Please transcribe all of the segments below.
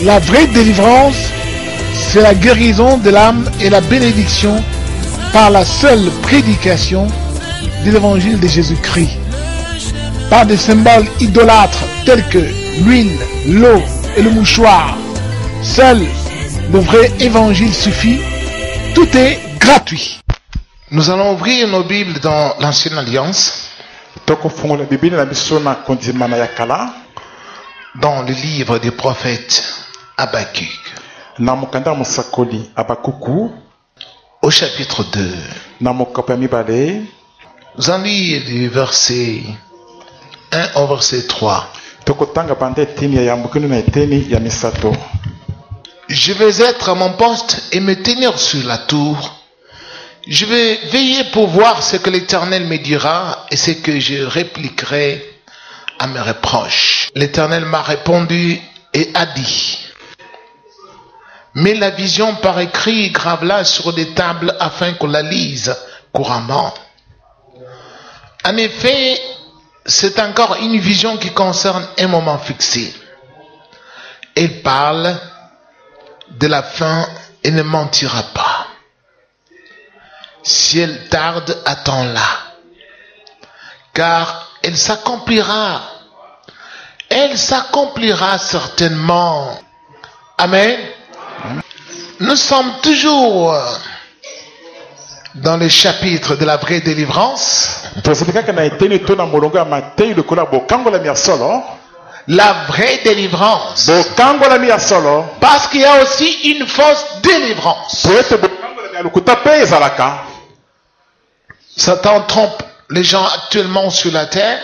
La vraie délivrance, c'est la guérison de l'âme et la bénédiction par la seule prédication de l'évangile de Jésus-Christ. Par des symboles idolâtres tels que l'huile, l'eau et le mouchoir. Seul le vrai évangile suffit. Tout est gratuit. Nous allons ouvrir nos Bibles dans l'Ancienne Alliance. Dans le livre du prophète Habakkuk. Au chapitre 2. Nous allons lire du verset 1 au verset 3. Je vais être à mon poste et me tenir sur la tour. Je vais veiller pour voir ce que l'Éternel me dira et ce que je répliquerai à mes reproches. L'Éternel m'a répondu et a dit: mets la vision par écrit, grave-la sur des tables afin qu'on la lise couramment. En effet, c'est encore une vision qui concerne un moment fixé. Elle parle de la fin et ne mentira pas. Si elle tarde, attends-la, car elle s'accomplira. Elle s'accomplira certainement. Amen. Nous sommes toujours dans le chapitre de la vraie délivrance. La vraie délivrance. Parce qu'il y a aussi une fausse délivrance. Satan trompe les gens actuellement sur la terre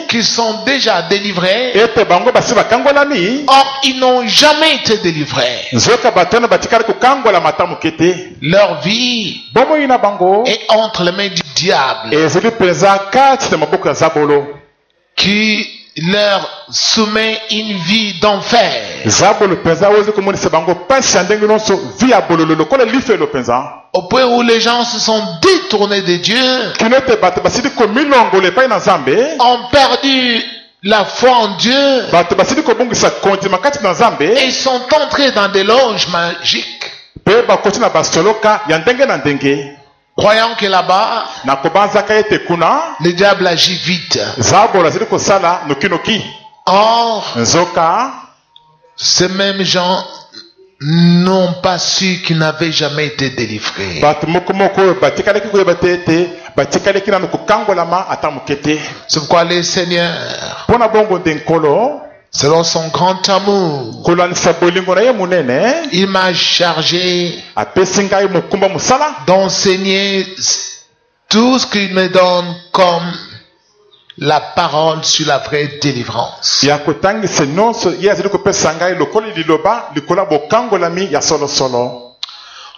qui sont déjà délivrés. Or, ils n'ont jamais été délivrés. Leur vie est entre les mains du diable qui leur soumet une vie d'enfer. Au point où les gens se sont détournés de Dieu, ont perdu la foi en Dieu et sont entrés dans des loges magiques, croyant que là-bas, le diable agit vite. Or, ces mêmes gens n'ont pas su qu'ils n'avaient jamais été délivrés. C'est pourquoi le Seigneur, selon son grand amour, il m'a chargé d'enseigner tout ce qu'il me donne comme la parole sur la vraie délivrance.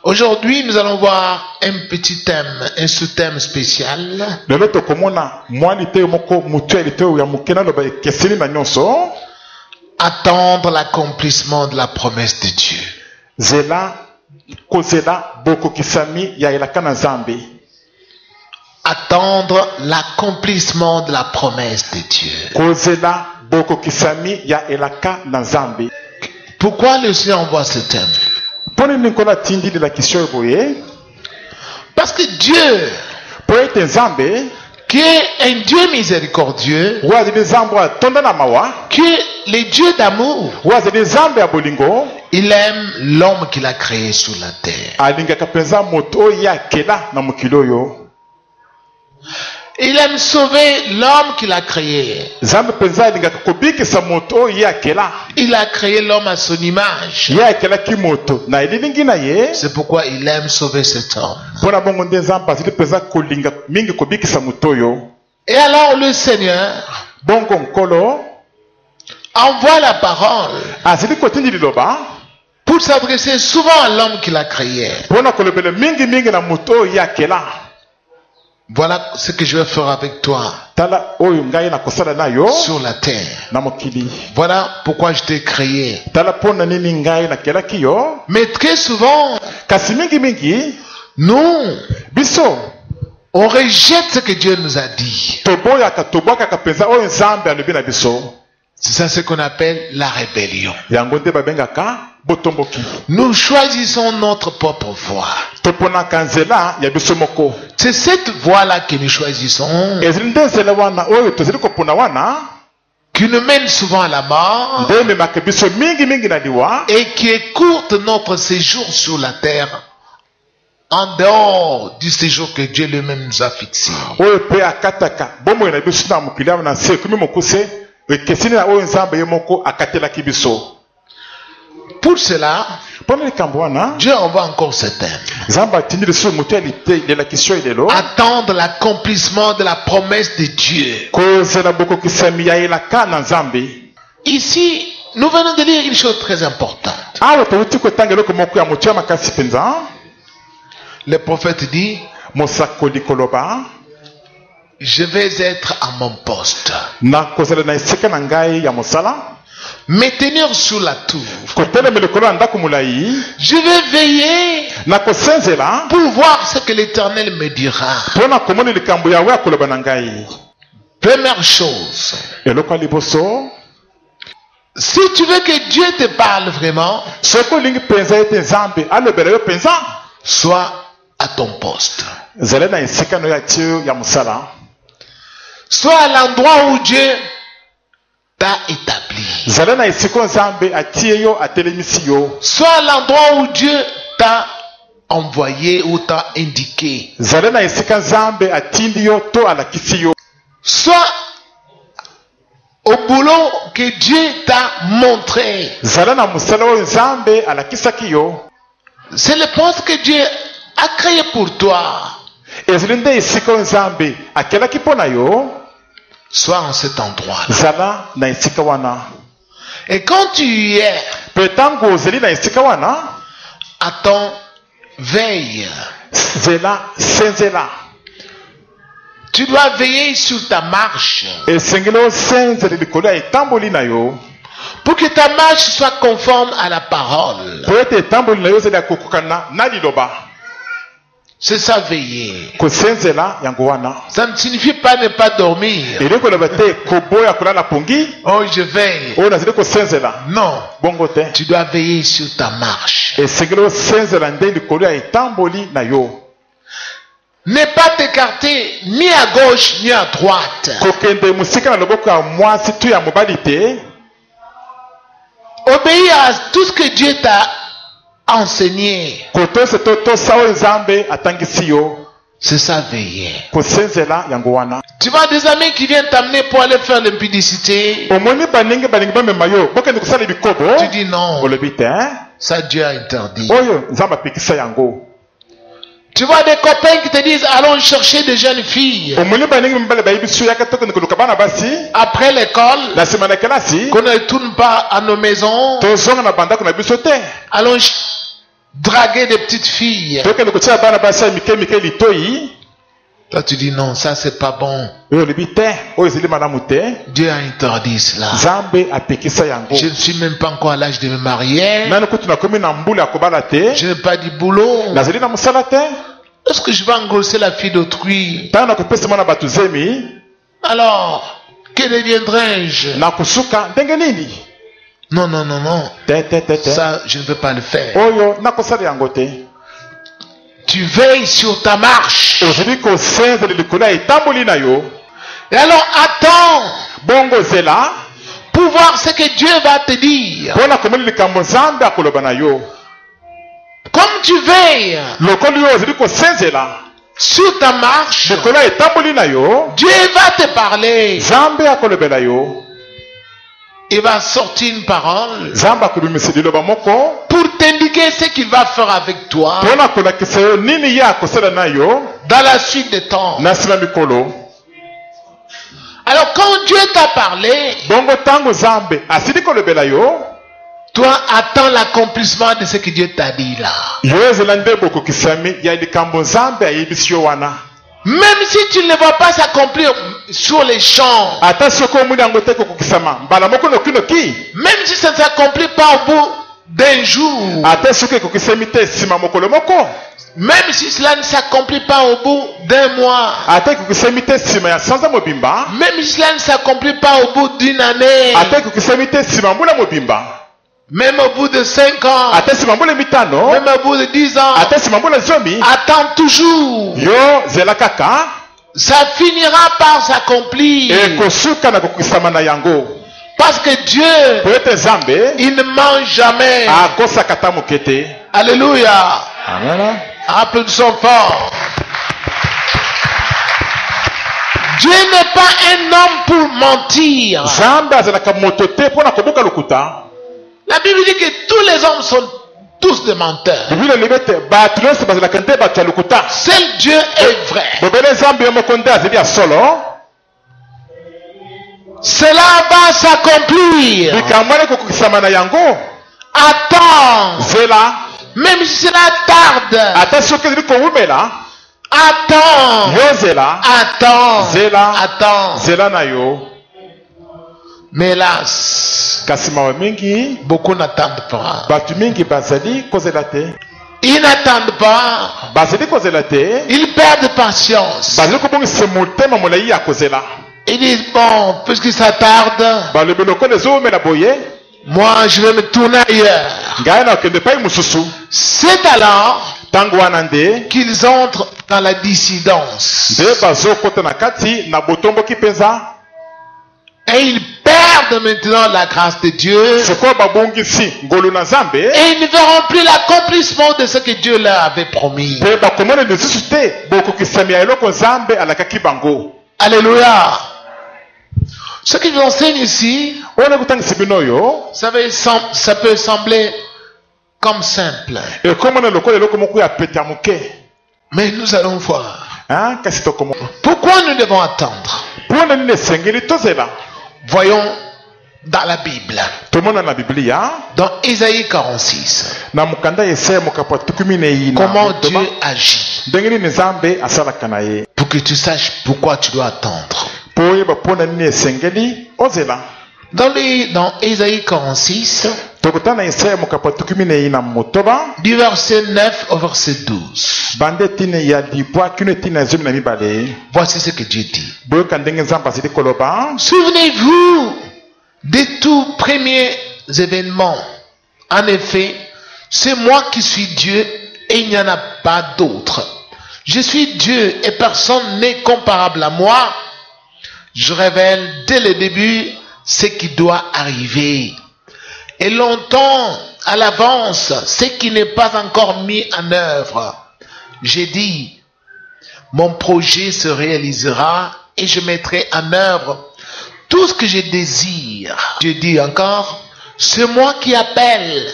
Aujourd'hui, nous allons voir un petit thème, un sous-thème spécial. Attendre l'accomplissement de la promesse de Dieu. Attendre l'accomplissement de la promesse de Dieu. Pourquoi le Seigneur envoie ce thème? Parce que Dieu, qui est un Dieu miséricordieux, qui est le Dieu d'amour, il aime l'homme qu'il a créé sur la terre. Il aime sauver l'homme qu'il a créé. Il a créé l'homme à son image. C'est pourquoi il aime sauver cet homme. Et alors le Seigneur envoie la parole pour s'adresser souvent à l'homme qu'il a créé. Voilà ce que je vais faire avec toi sur la terre. Voilà pourquoi je t'ai créé. Mais très souvent, nous, on rejette ce que Dieu nous a dit. C'est ça ce qu'on appelle la rébellion. yango nde babengaka botomboki. Nous choisissons notre propre voie. Toponaka nzela ya biso moko. C'est cette voie-là que nous choisissons ezili nde nzela wana oyo tozali kopona wana qui nous mène souvent à la mort nde ememaka biso mingi na liwa et qui écourte notre séjour sur la terre en dehors du séjour que Dieu lui-même nous a fixé. oyo pe akataka bomoi na biso na mokili awa na se ekomi mokuse ekeseni na oyo nzambe ye moko akatelaki biso. Pour cela, mpona likambo wana Dieu envoie encore ce thème. nzambe atindi lisusu moto elakisio elelo Attendre l'accomplissement de la promesse de Dieu. kozela bokokisami ya elaka na nzambe. Ici, nous venons de lire une chose très importante. awa touti kotanga eloko moko ya moto ya makasi mpenza. Le prophète dit, mosakoli koloba je vais être à mon poste, nakozala na esika na ngai ya mosala me tenir sur la tour. kotelema likolo ya ndako molai Je vais veiller nakosenzela pour voir ce que l'Éternel me dira. mpona komona likambo yawe akoloba na ngai. Première chose, eloko ya liboso si tu veux que Dieu te parle vraiment, soki olingi mpenza ete nzambe alobela yo mpenza sois à ton poste. zala na esika no ya tie ya mosala. Sois à l'endroit où Dieu t'a établi. zala na esika nzambe atie yo atelemisi yo. Sois à l'endroit où Dieu t'a envoyé ou t'a indiqué. zala na esika nzambe atindi yo to alakisi yo. Sois au boulot que Dieu t'a montré. zala na mosala oyo nzambe alakisaki yo. C'est le poste que Dieu a créé pour toi. ezali nde esika oyo nzambe akelaki mpo na yo. Sois en cet endroit. zala na esika wana. Et quand tu y es, mpe ntango ozali na esika wana attends, veille. zela senzela. Tu dois veiller sur ta marche esengeli osenzela likolo ya etamboli na yo pour que ta marche soit conforme à la parole. po ete etamboli na yo ezali ya kokokana na liloba. C'est ça, veiller. kosenzela yango wana Ça ne signifie pas ne pas dormir. eli koloba te koboya kolala pongi Oh, je veille. oyo nazali kosenzela Non. bongo te. Tu dois veiller sur ta marche. esengeli osenzela nde likolo ya etamboli na yo. Ne pas t'écarter ni à gauche ni à droite. kokende mosika na loboko ya mwasi to ya mobali te. Obéis à tout ce que Dieu t'a enseigné. kotose to tosa oyo nzambe atangisi yo. C'est ça, veiller. kosenzela yango wana. Tu vois des amis qui viennent t'amener pour aller faire l'impudicité. omoni baningi bamema yo bokende kosala bikobo. Tu dis non. olobi te Ça, Dieu a interdit. oyo nzambe apekisa yango. Tu vois des copains qui te disent allons chercher des jeunes filles. omoni baningi mibale bayibiso yaka tokende koluka bana basi Après l'école, na nsima na kelasi qu'on ne retourne pas à nos maisons, tozonga na bandako na biso te. allons draguer des petites filles. tokende kotia bana basi ya mike litoi. Toi, tu dis non, ça c'est pas bon. oyo olobi te oyo ezali malamu te. Dieu a interdit cela. nzambe apekisa yango. Je ne suis même pas encore à l'âge de me marier. nani kutu nakomi na mbula ya kobala te. Je n'ai pas du boulot. nazali na mosala te. Est-ce que je vais engrosser la fille d'autrui? ntango nakopesa mwana bato zemi Alors, que deviendrai-je? nakosuka ndenge nini. Non, non, non, non. te. Ça, je ne veux pas le faire. oyo nakosala yango te. Tu veilles sur ta marche. ozali kosenzela likolo ya etamboli na yo. Et alors, attends bongo zela pour voir ce que Dieu va te dire. mpona komona likambo nzambe akoloba na yo. Comme tu veilles lokolo oyo ozali kosenzela sur ta marche, likolo ya etamboli na yo. Dieu va te parler. nzambe akolobela yo. Il va sortir une parole nzambe akobimisa liloba moko pour t'indiquer ce qu'il va faire avec toi mpona kolakisa yo nini ye akosala na yo dans la suite des temps. na nsima mikolo. Alors quand Dieu t'a parlé, bongo ntango nzambe asili kolobela yo, toi attends l'accomplissement de ce que Dieu t'a dit là. yo ezela nde bokokisami ya likambo nzambe ayebisi yo wana. Même si tu ne le vois pas s'accomplir sur les champs, ata soki omoni yango te kokokisama mbala moko nokinoki, même si ça ne s'accomplit pas au bout d'un jour, ata soki ekokisami te nsima mokolo moko, Même si cela ne s'accomplit pas au bout d'un mois. Même si cela ne s'accomplit pas au bout d'une année. Même au bout de 5 ans. Même au bout de 10 ans. Attends toujours. Ça finira par s'accomplir. Parce que Dieu, il ne mange jamais. Alléluia. Applaudissons fort. Dieu n'est pas un homme pour mentir. La Bible dit que tous les hommes sont tous des menteurs. Seul Dieu est vrai. Cela va s'accomplir. Attends. Même si cela tarde. Attends. Mais hélas, beaucoup n'attendent pas. Ils n'attendent pas. Ils perdent patience. Ils disent, bon, puisque ça tarde, moi je vais me tourner ailleurs. C'est alors qu'ils entrent dans la dissidence. Et ils perdent maintenant la grâce de Dieu. Et ils ne verront plus l'accomplissement de ce que Dieu leur avait promis. Alléluia. Ce que je vous enseigne ici, ça peut sembler comme simple. Mais nous allons voir. Pourquoi nous devons attendre? Voyons dans la Bible. Dans Isaïe 46. Comment Dieu agit. Pour que tu saches pourquoi tu dois attendre. Dans Isaïe 46, du verset 9 au verset 12. Voici ce que Dieu dit. Souvenez-vous des tout premiers événements. En effet, c'est moi qui suis Dieu et il n'y en a pas d'autre. Je suis Dieu et personne n'est comparable à moi. Je révèle dès le début ce qui doit arriver. Et longtemps à l'avance, ce qui n'est pas encore mis en œuvre. J'ai dit, mon projet se réalisera et je mettrai en œuvre tout ce que je désire. Je dis encore, c'est moi qui appelle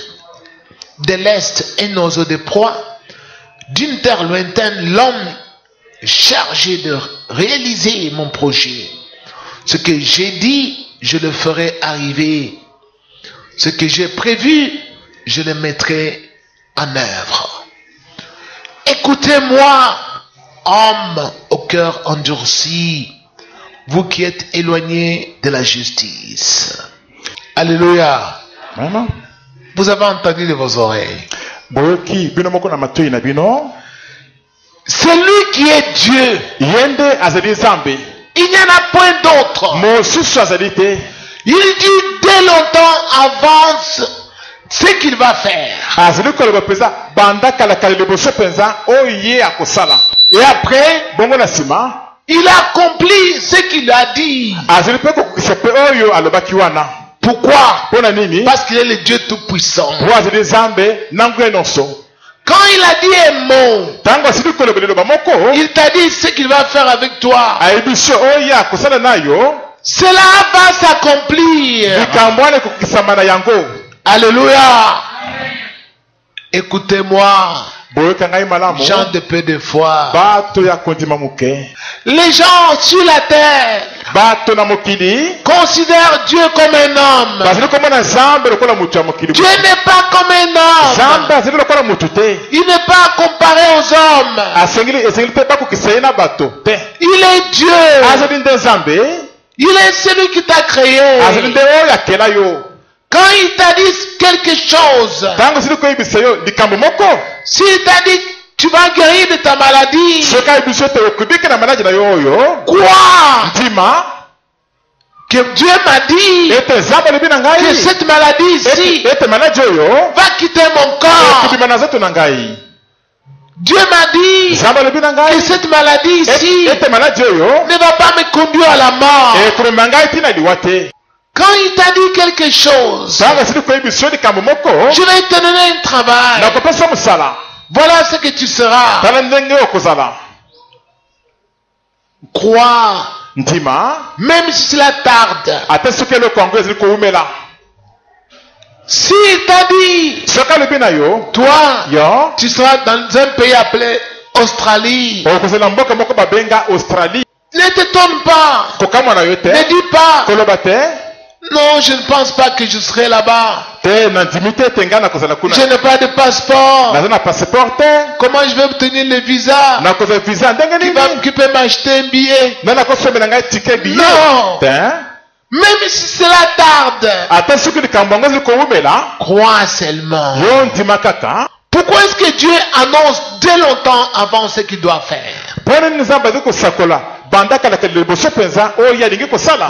de l'Est un oiseau de proie, d'une terre lointaine l'homme chargé de réaliser mon projet. Ce que j'ai dit, je le ferai arriver. Ce que j'ai prévu, je le mettrai en œuvre. Écoutez-moi, hommes au cœur endurci, vous qui êtes éloignés de la justice. Alléluia. Vous avez entendu de vos oreilles. C'est lui qui est Dieu. Il n'y en a point d'autre. Il dit dès longtemps avance ce qu'il va faire. Et après, il accomplit ce qu'il a dit. Pourquoi? Parce qu'il est le Dieu tout-puissant. Quand il a dit un mot, il t'a dit ce qu'il va faire avec toi. Cela va s'accomplir. Alléluia. Écoutez-moi, gens de peu de foi. Les gens sur la terre considèrent Dieu comme un homme. Dieu n'est pas comme un homme. Il n'est pas comparé aux hommes. Il est Dieu. Il est celui qui t'a créé. Quand il t'a dit quelque chose, s'il t'a dit Tu vas guérir de ta maladie. Quoi? Que Dieu m'a dit que cette maladie-ci va quitter mon corps. Dieu m'a dit que cette maladie-ci ne va pas me conduire à la mort. Quand il t'a dit quelque chose, je vais te donner un travail. Voilà ce que tu seras. Crois. Même si cela tarde. S'il t'a dit, toi, tu seras dans un pays appelé Australie. Ne t'étonne pas. Ne dis pas, non, je ne pense pas que je serai là-bas. Je n'ai pas de passeport. Comment je vais obtenir le visa? Qui peut m'acheter un billet? Non. Même si cela tarde, crois seulement. Pourquoi est-ce que Dieu annonce dès longtemps avant ce qu'il doit faire?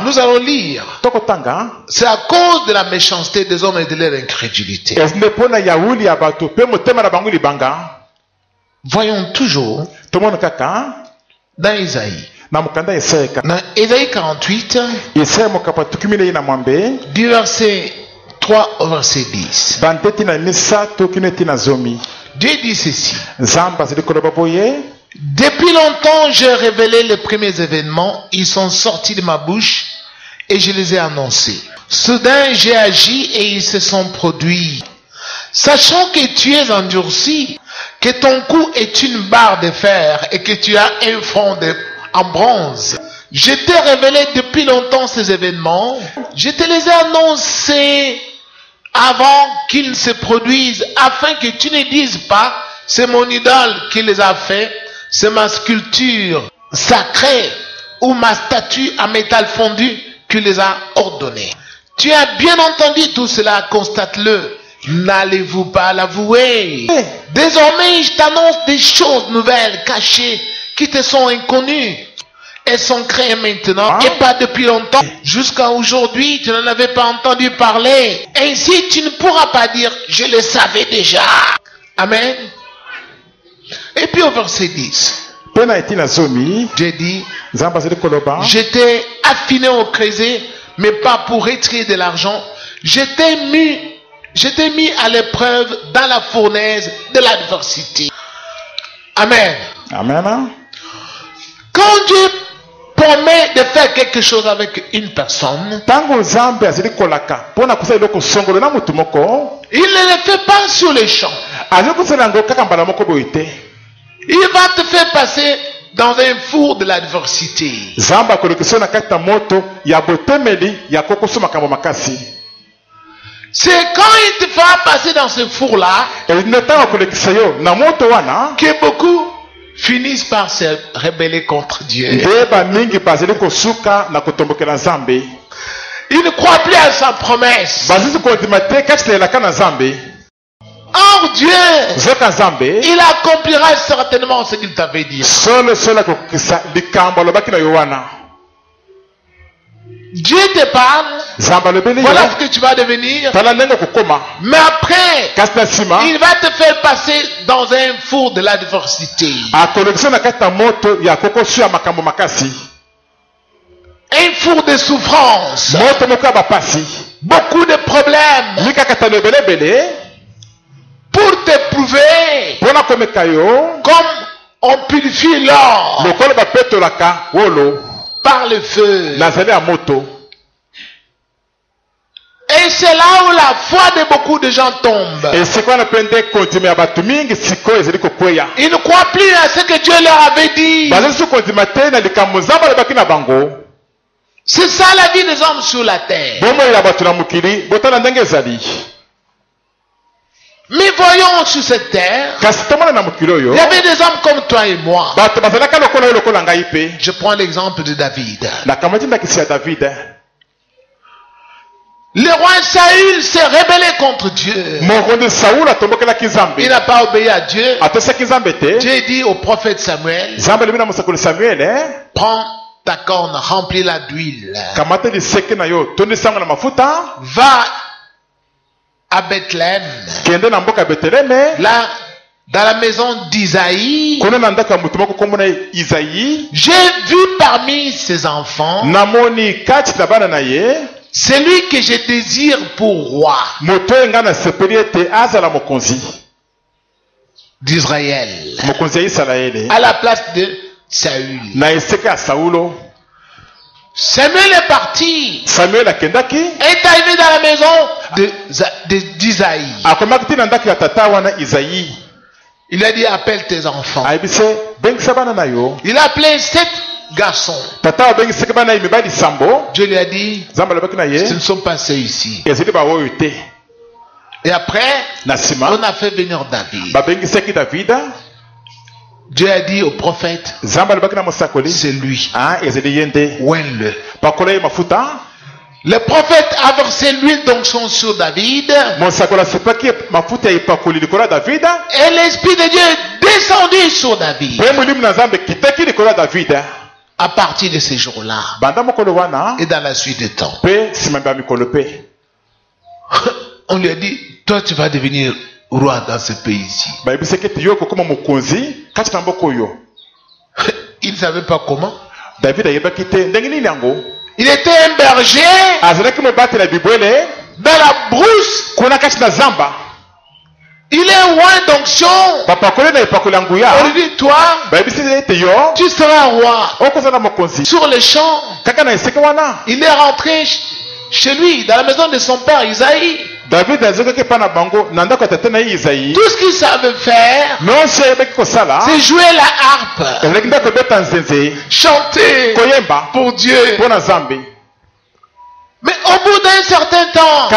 Nous allons lire. C'est à cause de la méchanceté des hommes et de leur incrédulité. Voyons toujours dans Isaïe. Dans Isaïe 48, du verset 3 au verset 10. Dieu dit ceci. Depuis longtemps, j'ai révélé les premiers événements. Ils sont sortis de ma bouche et je les ai annoncés. Soudain, j'ai agi et ils se sont produits. Sachant que tu es endurci, que ton cou est une barre de fer et que tu as un front en bronze. Je t'ai révélé depuis longtemps ces événements. Je te les ai annoncés avant qu'ils ne se produisent, afin que tu ne dises pas, c'est mon idole qui les a fait, c'est ma sculpture sacrée ou ma statue à métal fondu qui les a ordonnés. Tu as bien entendu tout cela, constate-le. N'allez-vous pas l'avouer? Désormais, je t'annonce des choses nouvelles, cachées, qui te sont inconnues. Elles sont créées maintenant et pas depuis longtemps. Jusqu'à aujourd'hui, tu n'en avais pas entendu parler. Ainsi, tu ne pourras pas dire, je le savais déjà. Amen. Et puis au verset 10, j'ai dit, j'étais affiné au creuset, mais pas pour retirer de l'argent. J'étais mis à l'épreuve dans la fournaise de l'adversité. Amen. Amen. Quand Dieu promet de faire quelque chose avec une personne, il ne le fait pas sur les champs. Il va te faire passer dans un four de l'adversité. C'est quand il te fera passer dans ce four-là que beaucoup finissent par se rebeller contre Dieu. Ils ne croient plus à sa promesse. Or Dieu, il accomplira certainement ce qu'il t'avait dit. Dieu te parle, voilà ce que tu vas devenir. Mais après, il va te faire passer dans un four de l'adversité. Un four de souffrance. Beaucoup de problèmes. Pour t'éprouver, comme on purifie l'or par le feu. Et c'est là où la foi de beaucoup de gens tombe. Ils ne croient plus à ce que Dieu leur avait dit. C'est ça la vie des hommes sur la terre. Mais voyons sur cette terre, il y avait des hommes comme toi et moi. Je prends l'exemple de David. Le roi Saül s'est rebellé contre Dieu. Il n'a pas obéi à Dieu. Dieu dit au prophète Samuel, prends ta corne, remplis-la d'huile. Va à Bethléem. Là, dans la maison d'Isaïe, j'ai vu parmi ses enfants celui que je désire pour roi d'Israël, à la place de Saül. Samuel est parti et est arrivé dans la maison d'Isaïe. Il a dit, appelle tes enfants. Il a appelé 7 garçons. Dieu lui a dit, ce ne sont pas ceux ici. Et après, on a fait venir David. Dieu a dit au prophète, c'est lui. Ouen-le. Le prophète a versé l'huile d'onction sur David. Et l'Esprit de Dieu est descendu sur David. À partir de ces jours-là. Et dans la suite du temps. On lui a dit, toi tu vas devenir roi dans ce pays-ci. Il ne savait pas comment. Il était un berger dans la brousse. Il est loin d'onction. On lui dit, toi, tu seras roi. Sur le champ, il est rentré chez lui, dans la maison de son père Isaïe. Tout ce qu'il savait faire, c'est jouer la harpe, chanter pour Dieu. Mais au bout d'un certain temps,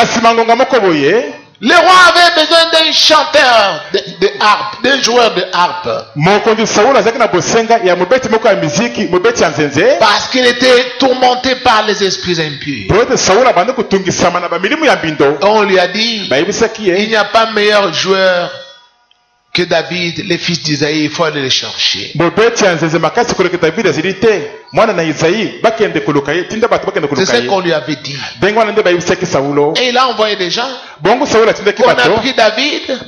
le roi avait besoin d'un chanteur de harpe, d'un joueur de harpe. Parce qu'il était tourmenté par les esprits impurs. On lui a dit, il n'y a pas meilleur joueur que David, les fils d'Isaïe, il faut aller les chercher. C'est ce qu'on lui avait dit. Et il a envoyé des gens. On a pris David.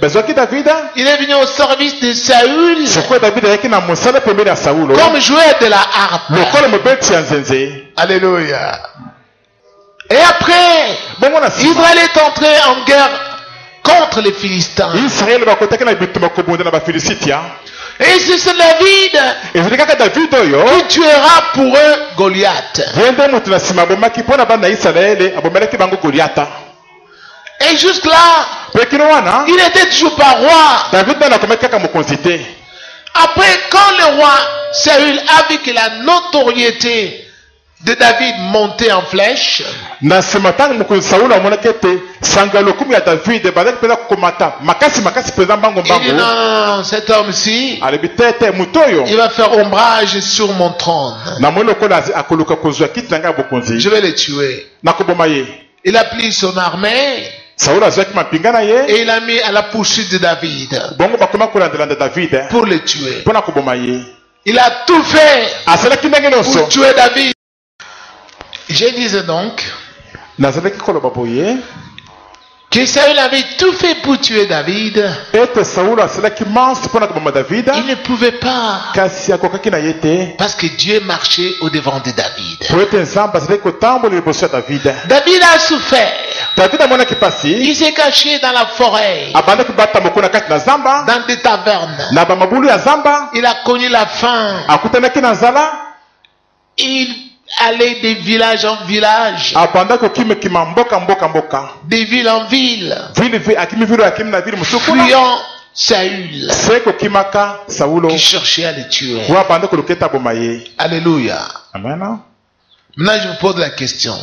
Il est venu au service de Saül comme joueur de la harpe. Alléluia. Et après, Israël est entré en guerre contre les Philistins. Et c'est David qui tuera pour eux Goliath. Et jusque là, il était toujours pas roi. Après, quand le roi Saül a vu que la notoriété de David montait en flèche, il dit non, cet homme-ci, il va faire ombrage sur mon trône. Je vais le tuer. Il a pris son armée et il a mis à la poursuite de David pour le tuer. Il a tout fait pour tuer David. Je disais donc que Saül avait tout fait pour tuer David. Il ne pouvait pas, parce que Dieu marchait au devant de David. David a souffert. Il s'est caché dans la forêt, dans des tavernes. Il a connu la faim. Il allait de village en village, de ville en ville, fuyant Saül qui cherchait à le tuer. Alléluia. Maintenant je vous pose la question.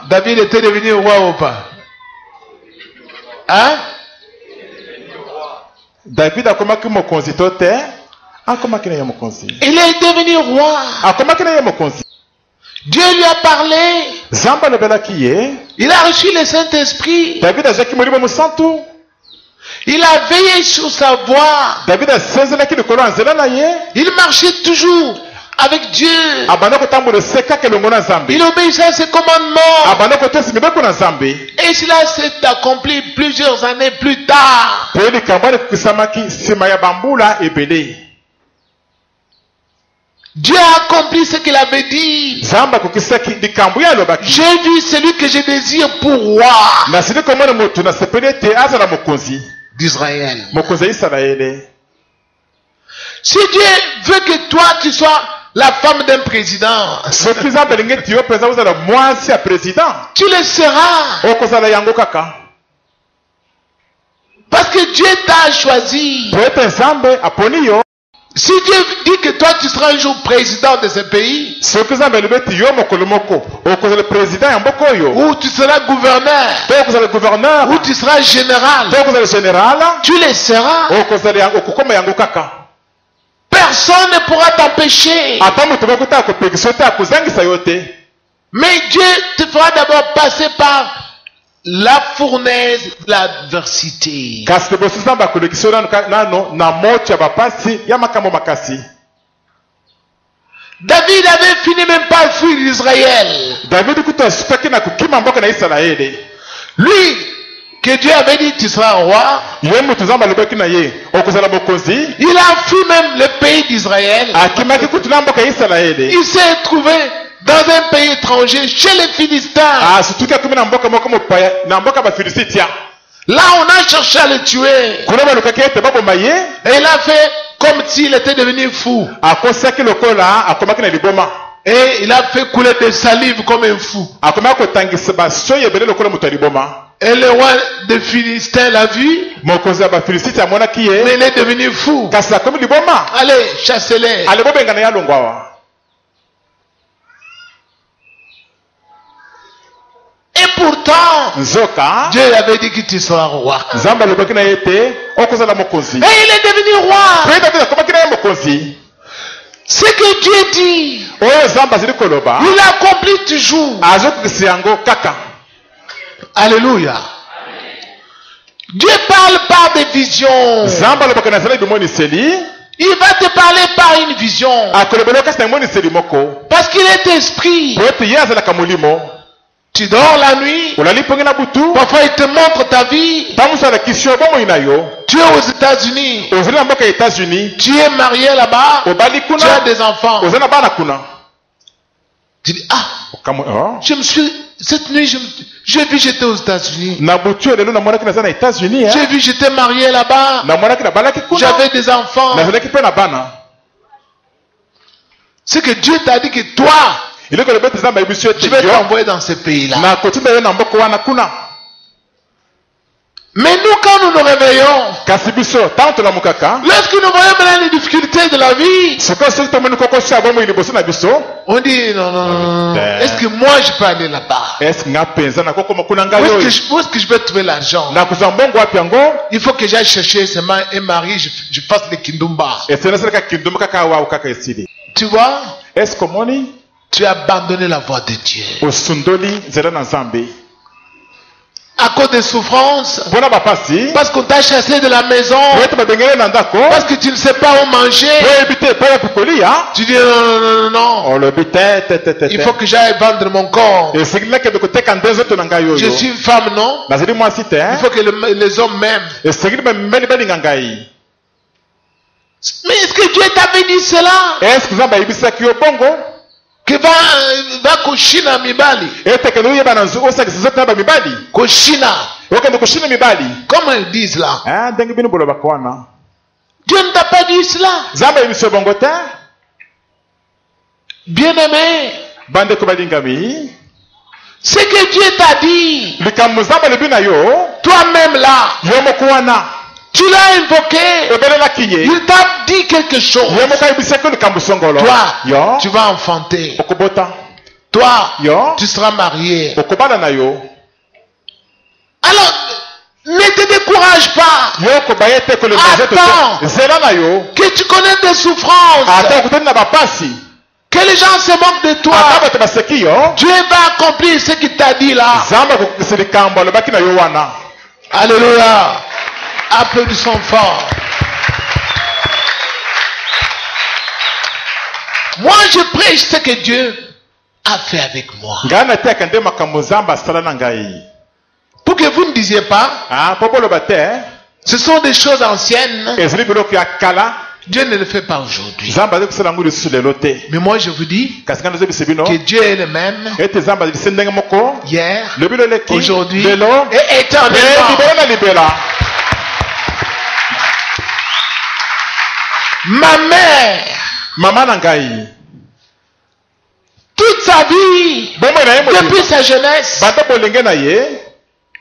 David était devenu roi ou pas? Hein? David a commencé mon constituteur. Il est devenu roi. Dieu lui a parlé. Zamba alobelaki ye. Il a reçu le Saint-Esprit. David azaki molimo musantu. Il a veillé sur sa voie. David asenzelaki likolo ya nzela na ye. Il marchait toujours avec Dieu. Abanda kotambola seka kelongo na Nzambe. Il obéissait à ses commandements. Abanda kotesi mibeko na Nzambe. Et cela s'est accompli plusieurs années plus tard. Po likambo ekusamaki nsima ya bambula ebele. Dieu a accompli ce qu'il avait dit. Zamba kokisaki likambo ya lobaki. J'ai vu celui que je désire pour roi Nasili komona moto na sepeli ete azala mokonzi d'Israël. mokonzi ya Israele. Si Dieu veut que toi tu sois la femme d'un président, Soki Nzambe alingi ete yo mpenza ozala mwasi ya president, tu le seras. okozala yango kaka. Parce que Dieu t'a choisi. Po ete Nzambe aponi yo. Si Dieu dit que toi tu seras un jour président de ce pays, Soki Nzambe alobi ete yo mokolo moko okozala president ya mboka oyo, ou tu seras gouverneur, to okozala gouverneur, ou tu seras général, to okozala général, tu le seras. okokoma yango kaka. Personne ne pourra t'empêcher. Ata moto moko te akopekisa yo te akozangisa yo te. Mais Dieu te fera d'abord passer par la fournaise de l'adversité. Kasi liboso Nzambe akolekisa yo nano na moto ya bapasi ya makambo makasi. David avait fini même pas fuir Israël. David kuta asukaki na kokima mboka na Israele. Lui, que Dieu avait dit tu seras roi, Ye moto Nzambe alobaki na ye okozala mokonzi. il a fui même le pays d'Israël. Akimaki kutu na mboka ya Israele. Il s'est trouvé dans un pays étranger, chez les Philistins. Asutuki akumi na mboka moko mopaya na mboka baFilistitia. Là, on a cherché à le tuer. Kuna balukaki ete baboma ye. Et il a fait comme s'il était devenu fou. Akosaki lokola akomaki na liboma. Et il a fait couler des salives comme un fou. Akomaki kotangisa basoyi ebele lokola moto ya liboma. Et le roi des Philistins l'a vu, Mokonzi ya baFilistitia amonaki ye. mais il est devenu fou. Kasi akomi liboma. Allez, chassez-les. Alebobengana ya longwawa. Et pourtant, Nzoka Dieu avait dit que tu seras roi. Nzambe alobaki na ye te okozala mokonzi. Et il est devenu roi. Pe David akomaki na ye mokonzi. Ce que Dieu dit, Oyo Nzambe azali koloba il accomplit toujours. azokokisa yango kaka. Alléluia. Dieu parle par des visions. Nzambe alobaka na zala bimoniseli. Il va te parler par une vision. Akolobela kasi na moniseli moko. Parce qu'il est esprit. Po ete ye azalaka molimo. Tu dors la nuit. Olali pongi na butu. Parfois il te montre ta vie. Tamusa alakisi yo bomoi na yo. Tu es aux États-Unis. Ozali na mboka ya États-Unis. Tu es marié là-bas. Obali Tu as kuna. des enfants. Ozali na bana kuna. Tu dis, ah, Oh. cette nuit, j'ai vu j'étais aux États-Unis. Na butu lelo na monaki na za na États-Unis. J'ai vu j'étais marié là-bas. Na monaki na balaki kuna. J'avais des enfants. Na zalaki pe na bana. C'est que Dieu t'a dit que toi, Il est que le bête Nzambe ayebiso ete je vais yo. t'envoyer dans ce pays-là. Na kotinda yo na mboka wana kuna. Mais nous, quand nous nous réveillons, Kasi biso tant tolamukaka. lorsque nous voyons maintenant les difficultés de la vie, Soka soki tomoni koko sha bomoi liboso na biso. on dit non, non, non, non. Est-ce que moi je peux aller là-bas? Est-ce nga penza na koko makuna Où ngai yo. est-ce que je peux trouver l'argent? Na kozwa mbongo wapi yango? Il faut que j'aille chercher seulement un mari, je fasse le kindumba. Esena seka kindomo kaka wa kaka esili. Tu vois, Est-ce komoni tu as abandonné la voie de Dieu. osundoli nzela na Nzambe. À cause des souffrances, Bona bapasi. parce qu'on t'a chassé de la maison, Wetu babengele na ndako. parce que tu ne sais pas où manger. Ebite pa pikolia. Tu dis non, non, non, non, non. On le bite Il faut que j'aille vendre mon corps. Esigila ke beko teka ndezo to ngai yo. Je suis une femme, non? Nazali mwasi te. Il faut que les hommes m'aiment. Esigila ba mbeli bali ngai. Mais est-ce que Dieu t'avait dit cela? Est-ce que Nzambe ayebisaki yo bongo? Que va kushina mibali. Ete ke noyeba na nzu osakisa zote na ba mibali. Kushina. Okende kushina mibali. Comme ils disent là. Ah, ndenge bino bolo bakwana. Dieu ne t'a pas dit cela. Nzambe ayebisa bongo te. Bien-aimé, Bande ko balingami. ce que Dieu t'a dit, Likambo Nzambe lebi na yo. toi-même là, Yo moko wana. tu l'as invoqué. Ebelela kinye. Il t'a dit quelque chose. Yo moko ayebisa ko likambo songolo. Toi, Yo. tu vas enfanter. Okobota. Toi, Yo. tu seras marié. Okobala na yo. Alors, ne te décourage pas. Yo kobayete ko le Attends. zela na yo. Que tu connais des souffrances. Ata kutani na bapasi. Que les gens se moquent de toi, ata bato baseki yo Dieu va accomplir ce qu'il t'a dit là. nzambe akokokisa likambo alobaki na yo wana. Alléluia. Applaudissons fort. Moi, je prêche ce que Dieu a fait avec moi. ngai natiaka nde makambo nzambe asala na ngai. Pour que vous ne disiez pas, mpo boloba te ce sont des choses anciennes. ezali biloko ya kala Dieu ne le fait pas aujourd'hui. nzambe azali kosala yango lisusu lelo te. Mais moi, je vous dis kasi ngai nazobisa bino que Dieu est le même ete nzambe azalisi ndenge moko hier, lobilo eleki aujourd'hui lelo et mpe éternellement. libela na libela. Ma mère, mama na ngai toute sa vie, bomoi na ye depuis sa jeunesse, banda bolenge na ye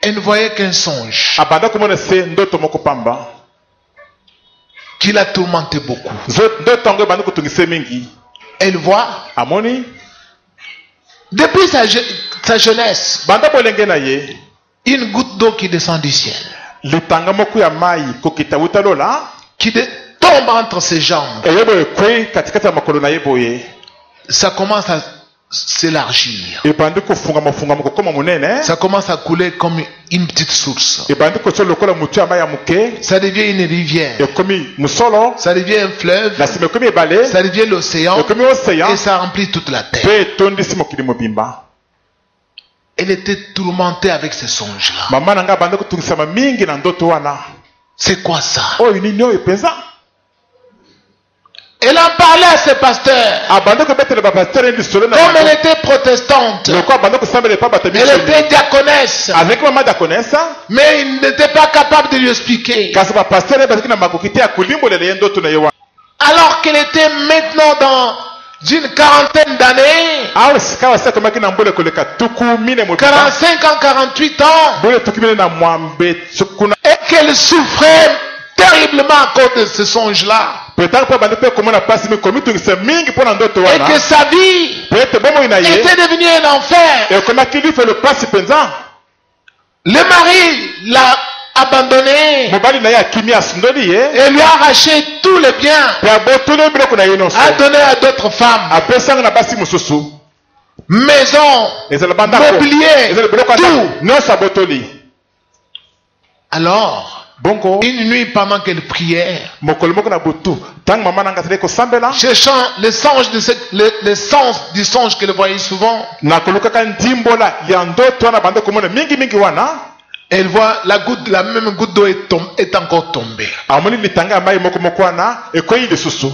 elle ne voyait qu'un songe abanda komona se ndoto moko pamba qui l'a tourmenté beaucoup. ndoto yango ebandi kotungisa mingi. Elle voit, amoni depuis sa jeunesse, banda bolenge na ye une goutte d'eau qui descend du ciel, litanga moko ya mai kokita wuta lola qui tombe entre ses jambes. eyebo ekwei katikati ya makolo na ye boye Ça commence à s'élargir. ebandi kofungama kokoma monene, Ça commence à couler comme une petite source. ebandi kotia lokola motu ya mai ya moke, Ça devient une rivière. ekomi musolo, Ça devient un fleuve. na nsima ekomi ebale, Ça devient l'océan. ekomi oseya, Et ça remplit toute la terre. mpe etondisi mokili mobimba. Elle était tourmentée avec ces songes-là. mama na ngai abandi kotungisama mingi na ndoto wana. C'est quoi ça? oyo nini oyo penza? Elle en parlait à ses pasteurs. abandi kobetela bapastere lisolo na Comme elle était protestante, loko abandi kosambela epa bato elle était diaconesse. azalaki mama dakonesa, Mais il n'était pas capable de lui expliquer. kasi bapastere bazalaki na makoki te ya kolimbolela ye ndoto na ye wana. Alors qu'elle était maintenant dans une quarantaine d'années, awa sika wasi akomaki na mbula koleka tuku mine mobimba, 45 ans, 48 ans, mbula tuku mine na mwambe tsukuna. et qu'elle souffrait terriblement à cause de ce songe-là. Peut-être mpo abandi mpe komona pasi mitungisa mingi mpo na ndoto Et wana, que sa vie peut-être bomoi na ye était devenue un enfer. ekomaki lifelo pasi mpenza. Le mari l'a abandonné mobali na ye akimi asundoli ye et lui a arraché tous les biens, mpe abotoli biloko na ye nyonso, a donné à d'autres femmes, apesanga na basi mosusu. maison, ezala bandako, mobilier, ezala biloko ya ndako tout. nyonso abotoli. Alors, bongo une nuit pendant qu'elle priait, mokolo moko na butu ntango mama nanga azali kosambela, cherchant le sens du songe qu'elle voyait souvent, na kolukaka ndimbola ya ndoto wana bando komona mingi wana, elle voit la même goutte d'eau est encore tombée. amoni litanga ya mai moko wana ekoyi lisusu,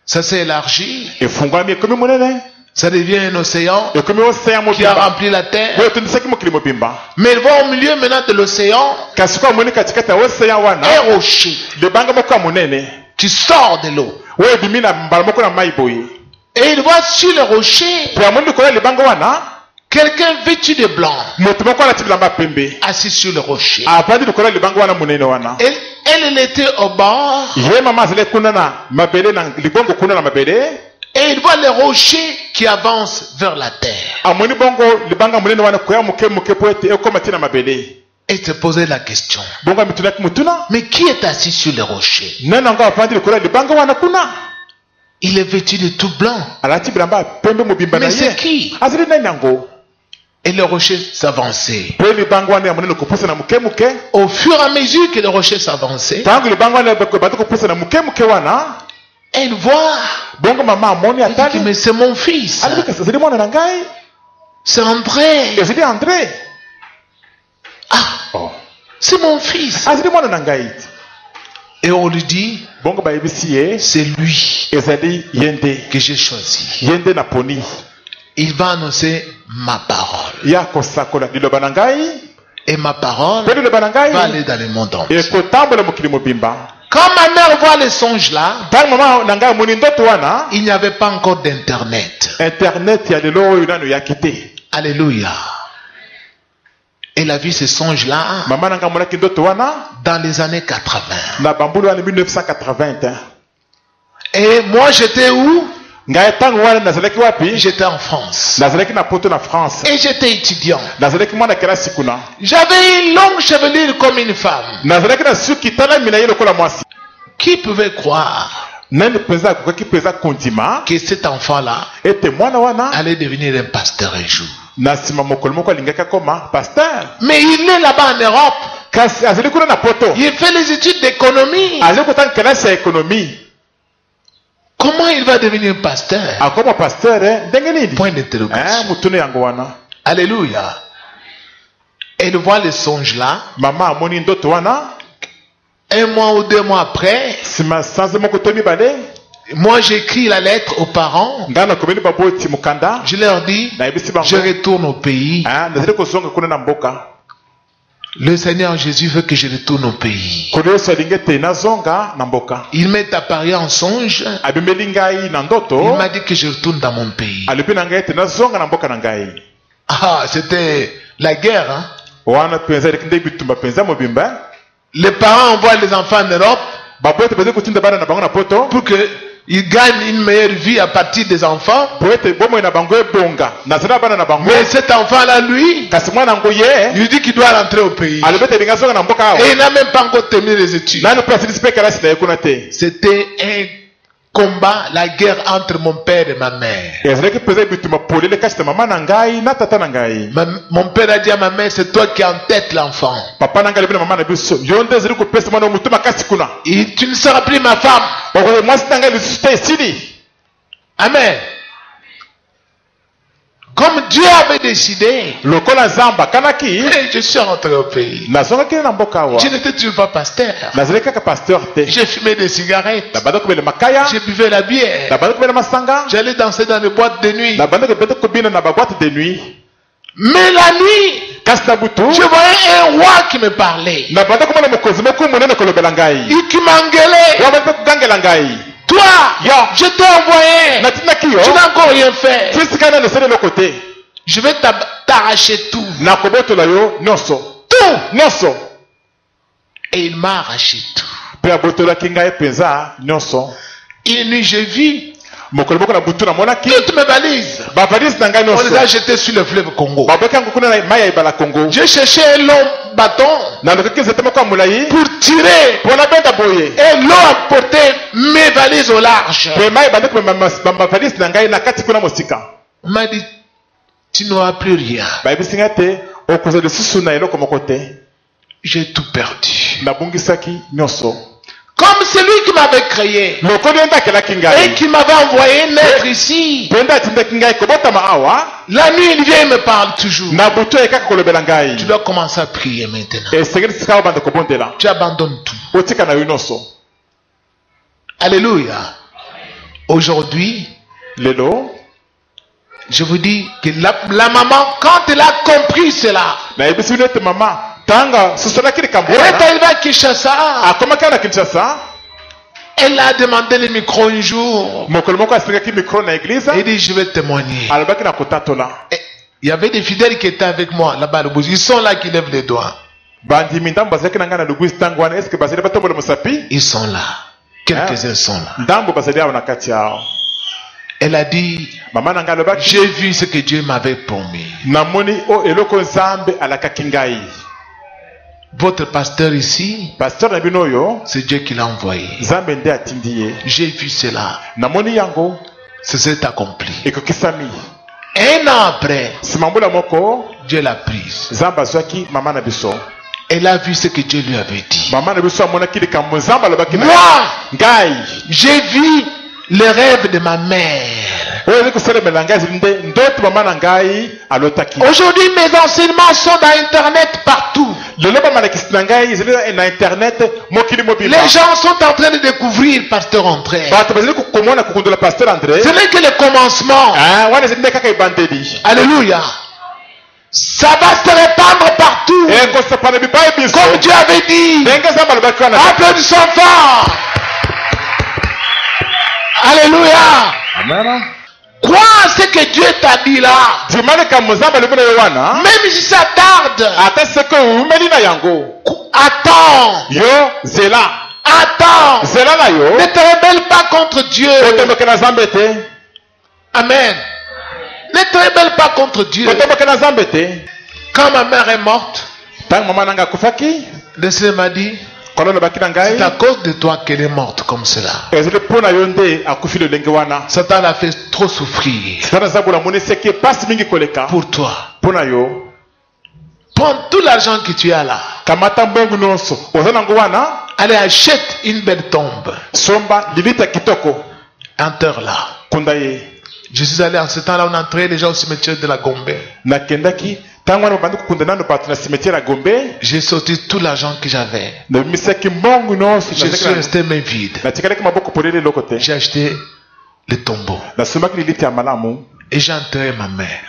Ça s'est élargi, efungwami ekomi monene, ça devient un océan ekomi oseya qui a mobimba rempli la terre. oyo etondisaki mokili mobimba. Mais elle voit au milieu maintenant de l'océan kasi ko amoni katikati ya oseya wana un rocher libanga moko ya monene qui sort de l'eau. oyo ebimi na mbala moko na mai boye, Et il voit sur le rocher mpe amoni likolo ya libanga wana quelqu'un vêtu de blanc moto moko alati bilamba pembe assis sur le rocher. avandi likolo ya libanga wana monene wana. Elle était au bord ye mama azali kuna na mabele, na libongo kuna na mabele, et il voit le rocher qui avance vers la terre. amoni bongo libanga monene wana koya moke po ete ekoma ti na mabele. Et se posait la question, bongo amitulaki mutuna, mais qui est assis sur le rocher? nani yango avandi likolo ya libanga wana kuna? Il est vêtu de tout blanc. alati bilamba pembe mobimba na Mais ye, c'est qui? azali nani yango? Et le rocher s'avançait. mpe libanga wana ya monene kopusana moke Au fur et à mesure que le rocher s'avançait, ntango libanga wana ebandi kopusana moke wana, elle voit, bongo mama amoni elle dit, atali, mais c'est mon fils, alobi kasi ezali mwana na ngai, c'est André. ezali André. Ah, Oh, c'est mon fils. azali mwana na ngai. Et on lui dit, bongo bayebisi ye c'est lui ezali ye nde, que j'ai choisi. ye nde na poni, Il va annoncer ma parole. ye akosakola liloba na ngai, Et ma parole mpe liloba na va ngai aller dans le monde entier. ekotambola mokili mobimba. Quand ma mère voit les songes là, ntango mama na ngai amoni ndoto wana, il n'y avait pas encore d'internet. internet ya lelo oyo nano yaki te. Alléluia. Elle a vu ces songes là mama na ngai amonaki ndoto wana dans les années 80. na bambulu wana 1980. Et moi j'étais où? ngai ntango wana nazalaki wapi? J'étais en France. nazalaki na poto na France, Et j'étais étudiant. nazalaki mwana kelasi kuna, J'avais une longue chevelure comme une femme. nazalaki na suki talami na ye lokola mwasi. Qui pouvait croire que cet enfant-là allait devenir un pasteur un jour. Mais il est là-bas en Europe. Il fait les études d'économie. Comment il va devenir pasteur? Point d'interrogation. Alléluia. Elle voit le songe là. Un mois ou 2 mois après, moi j'écris la lettre aux parents. Je leur dis, je retourne au pays. Le Seigneur Jésus veut que je retourne au pays. Il m'est apparu en songe. Il m'a dit que je retourne dans mon pays. Ah, c'était la guerre, hein? Les parents envoient les enfants en Europe pour qu'ils gagnent une meilleure vie à partir des enfants. Mais cet enfant-là, lui, il dit qu'il doit rentrer au pays. Et il n'a même pas encore terminé les études. C'était un combat, la guerre entre mon père et ma mère. Mon père a dit à ma mère, c'est toi qui entêtes l'enfant. Et tu ne seras plus ma femme. Amen. Comme Dieu avait décidé, je suis rentré au pays. Je n'étais toujours pas pasteur. J'ai fumé des cigarettes. J'ai buvais la bière. J'allais danser dans les boîtes de nuit. Mais la nuit, je voyais un roi qui me parlait. Et qui m'engueulait. Toi, je t'ai envoyé. Tu n'as encore rien fait. Je vais t'arracher tout. Tout. Et il m'a arraché tout. Une nuit, j'ai vu toutes mes valises. On les a jetées sur le fleuve Congo. J'ai cherché un long bâton pour tirer. Et l'eau a porté mes valises au large. On m'a dit, tu n'auras plus rien. J'ai tout perdu. Comme celui qui m'avait créé et qui m'avait envoyé naître ici. La nuit, il vient et me parle toujours. Tu dois commencer à prier maintenant. Tu abandonnes tout. Alléluia. Aujourd'hui, je vous dis que la maman, quand elle a compris cela, elle est arrivée à Kinshasa. Elle a demandé le micro un jour. Il dit, je vais témoigner. Il y avait des fidèles qui étaient avec moi là-bas. Ils sont là qui lèvent les doigts. Ils sont là. Quelques-uns sont là. Elle a dit, j'ai vu ce que Dieu m'avait promis. Votre pasteur ici, c'est Dieu qui l'a envoyé. J'ai vu cela. Ça s'est accompli. Un an après, Dieu l'a prise. Elle a vu ce que Dieu lui avait dit. Moi, j'ai vu le rêve de ma mère. Aujourd'hui, mes enseignements sont dans Internet partout. Les gens sont en train de découvrir Pasteur André. Ce n'est que le commencement. Alléluia. Ça va se répandre partout. Comme Dieu avait dit. Applaudissons fort. Alléluia. Amen. Crois ce que Dieu t'a dit là. Même si ça tarde. Attends. Attends. Ne te rebelle pas contre Dieu. Amen. Ne te rebelle pas contre Dieu. Quand ma mère est morte, le Seigneur m'a dit, C'est à cause de toi qu'elle est morte comme cela. Satan l'a fait trop souffrir. Pour toi. Prends tout l'argent que tu as là. Allez, achète une belle tombe. Enterre-la. Je suis allé en ce temps-là, on entrait déjà au cimetière de la Gombe. J'ai sorti tout l'argent que j'avais. Je suis resté main vide. J'ai acheté le tombeau. Et j'ai enterré ma mère.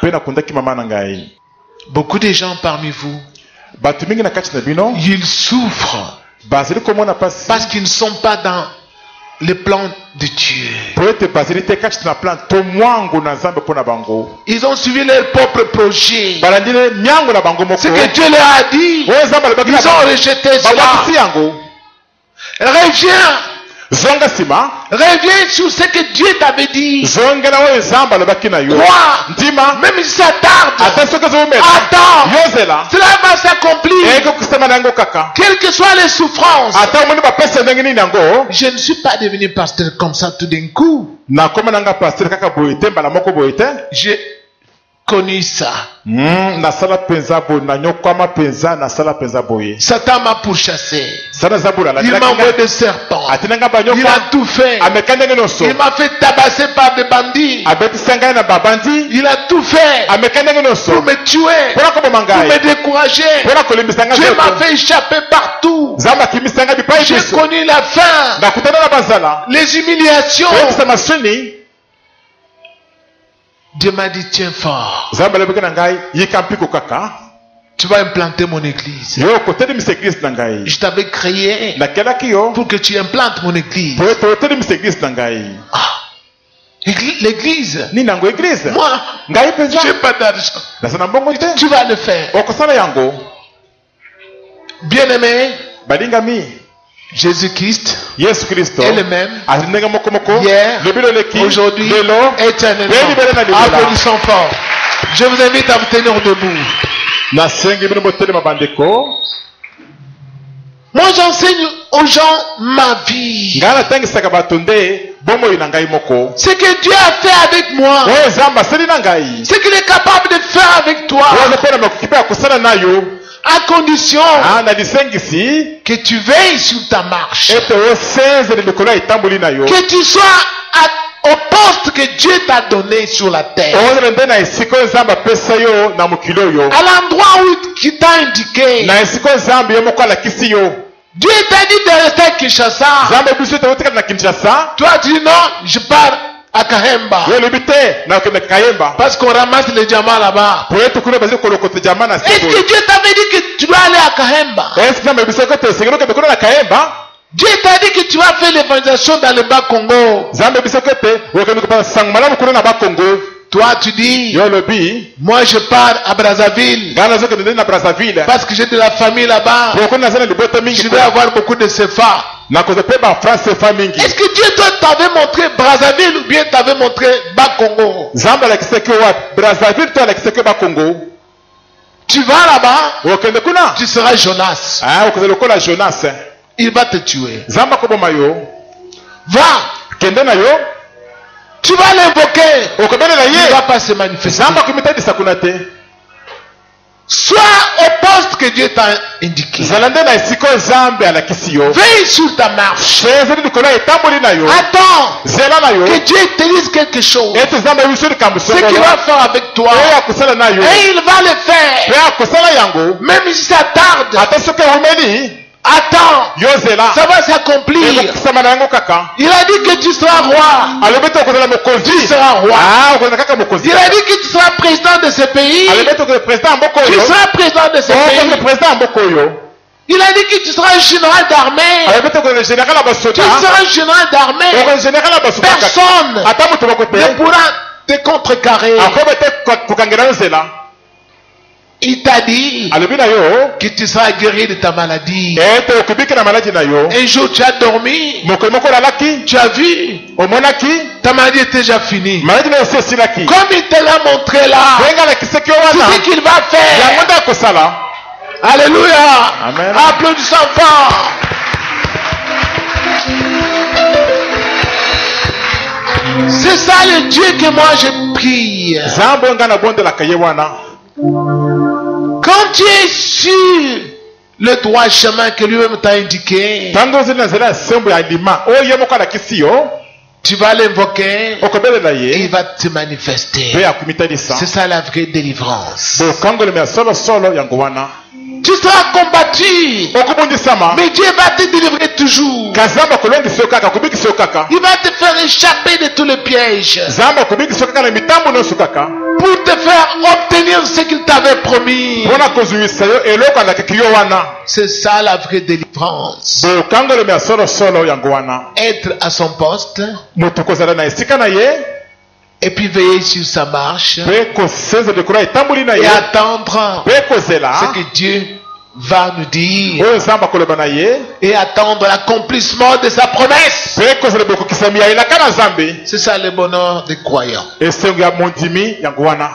Beaucoup de gens parmi vous, ils souffrent parce qu'ils ne sont pas dans le plan de Dieu. Ils ont suivi leur propre projet. Ce que Dieu leur a dit, ils ont rejeté cela. Reviens sur ce que Dieu t'avait dit. Crois, même si ça tarde. Attends, cela va s'accomplir. Quelles que soient les souffrances. Je ne suis pas devenu pasteur comme ça tout d'un coup. J'ai connu ça. Satan m'a pourchassé. Il m'a envoyé des serpents. Il a tout fait. Il m'a fait tabasser par des bandits. Il a tout fait pour me tuer, pour me décourager. Dieu m'a fait échapper partout. J'ai connu la faim, les humiliations. Dieu m'a dit, tiens fort. Tu vas implanter mon église. Je t'avais créé pour que tu implantes mon église. L'église. Moi, je n'ai pas d'argent. Tu vas le faire. Bien-aimé, Jésus-Christ est le même hier, aujourd'hui, éternellement. Applaudissons fort. Je vous invite à vous tenir debout. Moi j'enseigne aux gens ma vie. Ce que Dieu a fait avec moi, ce qu'il est capable de faire avec toi, à condition que tu veilles sur ta marche, que tu sois au poste que Dieu t'a donné sur la terre, à l'endroit où il t'a indiqué. Dieu t'a dit de rester à Kinshasa. Toi tu dis non, je pars à Kahemba. Parce qu'on ramasse les diamants là-bas. Est-ce que Dieu t'avait dit que tu dois aller à Kahemba? Dieu t'a dit que tu vas faire l'évangélisation dans le bas Congo. Toi tu dis, moi je pars à Brazzaville parce que j'ai de la famille là-bas. Je vais avoir beaucoup de CFA. Est-ce que Dieu t'avait montré Brazzaville ou bien t'avait montré bas Congo? Tu vas là-bas, tu seras Jonas. Il va te tuer. Va. Tu vas l'invoquer. Il ne va pas se manifester. Sois au poste que Dieu t'a indiqué. Veille sur ta marche. Attends que Dieu te dise quelque chose. Ce qu'il va faire avec toi. Et il va le faire. Même si ça tarde. Attends, ça va s'accomplir. Il a dit que tu seras roi. Tu seras roi. Il a dit que tu seras président de ce pays. Tu seras président de ce pays. Il a dit que tu seras général d'armée. Tu seras général d'armée. Personne ne pourra te contrecarrer. Il t'a dit que tu seras guéri de ta maladie. Un jour tu as dormi, tu as vu, ta maladie était déjà finie. Comme il te l'a montré là, c'est ce qu'il va faire. Alléluia. Amen. Applaudissons fort. C'est ça le Dieu que moi je prie. Zambo nga na bonde la kaye wana. Quand tu es sur le droit chemin que lui-même t'a indiqué, Tango zina zela sembo ya lima. O yemoko na kisio. tu vas l'invoquer Okobele la et il ye. va te manifester. Be ya kumita disa. C'est ça la vraie délivrance. Bo kango le mea solo solo yango wana. Tu seras combattu, Okubundi sama. mais Dieu va te délivrer toujours. Kazamba kolongi sokaka kubiki sokaka. Il va te faire échapper de tous les pièges Zamba kubiki sokaka na mitambo no sokaka. pour te faire obtenir ce qu'il t'avait promis. Pona kozuisa yo eloko na kiyo wana. C'est ça la vraie délivrance. Bo kango le mea solo solo yango wana. Être à son poste Moto kozala na esika na ye. et puis veiller sur sa marche Pe koseze de kura etambuli na et ye. attendre Pe kozela. ce que Dieu va nous dire Oyo zamba koloba na ye. et attendre l'accomplissement de sa promesse. Pe kozela boko kisami ya ilaka na zambe. C'est ça le bonheur des croyants. Esengo ya mondimi yango wana.